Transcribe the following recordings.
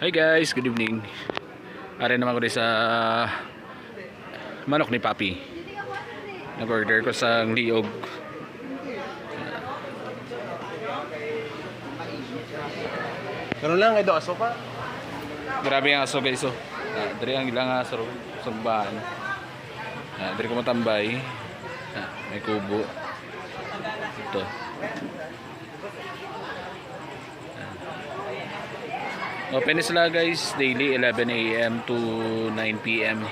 Hi guys, good evening. Are naman ko din sa manok ni Papi. Nag-order ko sa liog. Ganun lang, kay do aso pa. Grabe ang aso guys. Dari ang ilang aso sa bahan. Dari ko matambay. May kubo. Ito. Open sila guys daily 11 AM to 9 PM.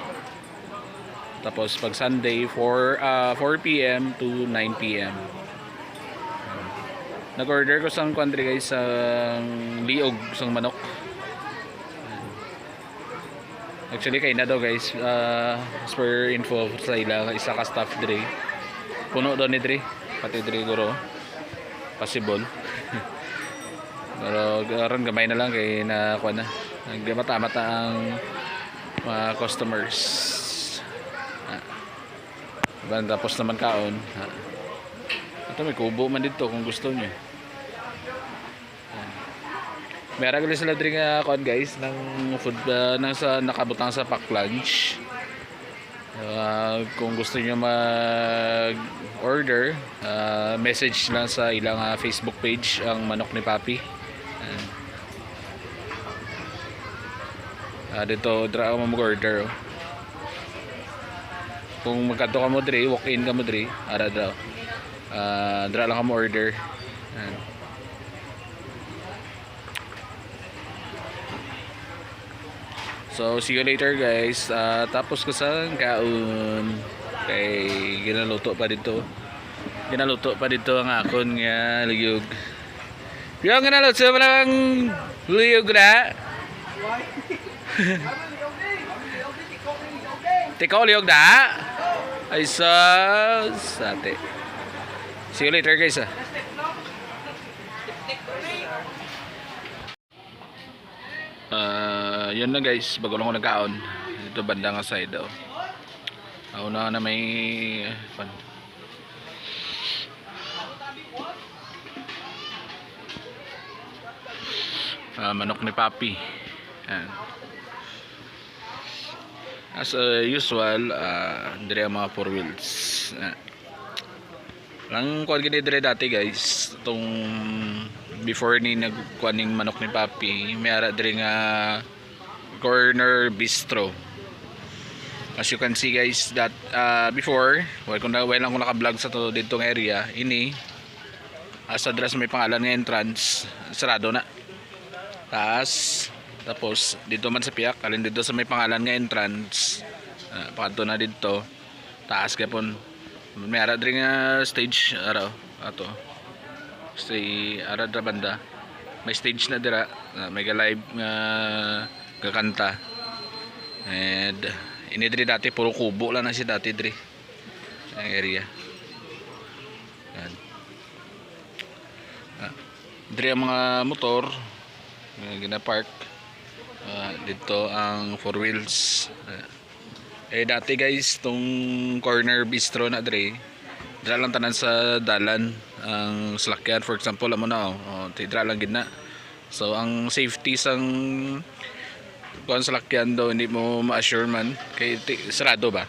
Tapos pag Sunday 4 PM to 9 PM. Nag-order ko sang country guys sang liog sang manok. Actually kay na daw guys, as per info sa ila isa ka staff dire. Puno daw ni dire, pati dire guro. Possible. Pero karon gamay na lang kay na kuan na. Nagmata-mata ang mga customers. Tapos naman kaon. Ito may kubo man dito kung gusto niyo. Meron gali sila diri nga kuan guys ng food nang sa nakabutang sa pack lunch. Kung gusto niyo mag-order, message lang sa ilang Facebook page ang Manok ni Papi. Dito dra mo mag-order. Kung magkadto ka mo diri, walk-in ka mo diri, ara daw. Dra lang ka mo order. So see you later guys. Tapos ko sa kaon kay ginaluto pa dito. Ginaluto pa dito ang akon nga liyog. Yung ginaluto sa lang liyog na. Tikaw liyog na. Ay sate. See you later guys. Yun na guys, bago lang ko nagkaon dito banda nga side daw. Una na may manok ni Papi. As usual, dire ang mga 4 wheels. Lang kuan gini dire dati guys, itong before ni nagkuaning manok ni Papi, may ara dire nga corner bistro. As you can see guys that before while lang ko naka-vlog sa to ditong area ini sa address may pangalan nga entrance sarado na. Tapos dito man sa piyak alin dito sa may pangalan nga entrance pakanto na dito taas gapon may ara diri nga stage araw ato stay ara dra banda may stage na dira may live nga kakanta and ini diri dati puro kubo lang na si dati diri ang area yan. Diri ang mga motor gina-park dito ang 4 wheels dati guys tong corner bistro na diri dira lang tanan sa dalan ang salakyan for example amo na dira lang gid na so ang safety sang kuan salakyan daw hindi mo ma-assure man kay sarado ba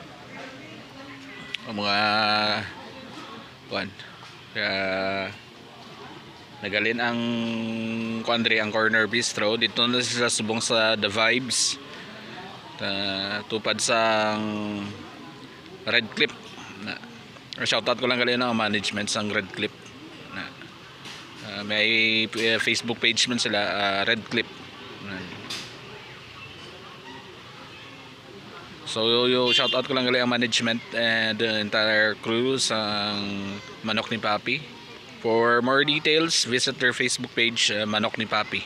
ang mga kuan kaya nagalin ang kuandre ang corner bistro dito na sila subong sa The Vibes tupad sang Red Clip shoutout ko lang galin ang management sang Red Clip may Facebook page man sila Red Clip. So shout out ko lang gali ang management and the entire crew sa Manok ni Papi. For more details, visit their Facebook page Manok ni Papi.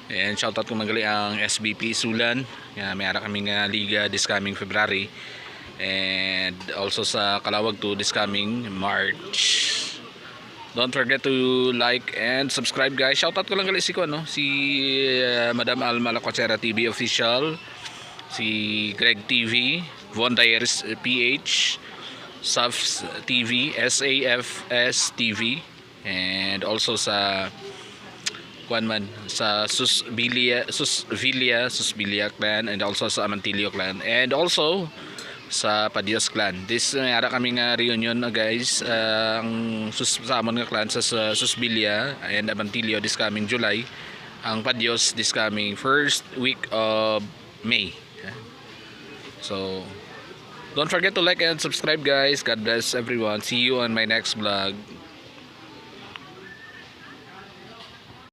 And shout out ko lang gali ang SBP Sulan. May ara kaming liga this coming February and also sa Kalawag to this coming March. Don't forget to like and subscribe guys. Shout out ko lang gali si Madam Alma Lacochera TV official. Si Greg TV, Von Diaries PH, SAFS TV, SAFS TV, and also sa kuan man sa Susbilia clan, and also sa Amantilio clan, and also sa Padios clan. This ara kami nga reunion na guys, ang sa amon nga clan sa Susbilia and Amantilio this coming July, ang Padios this coming first week of May. So don't forget to like and subscribe guys. God bless everyone. See you on my next vlog.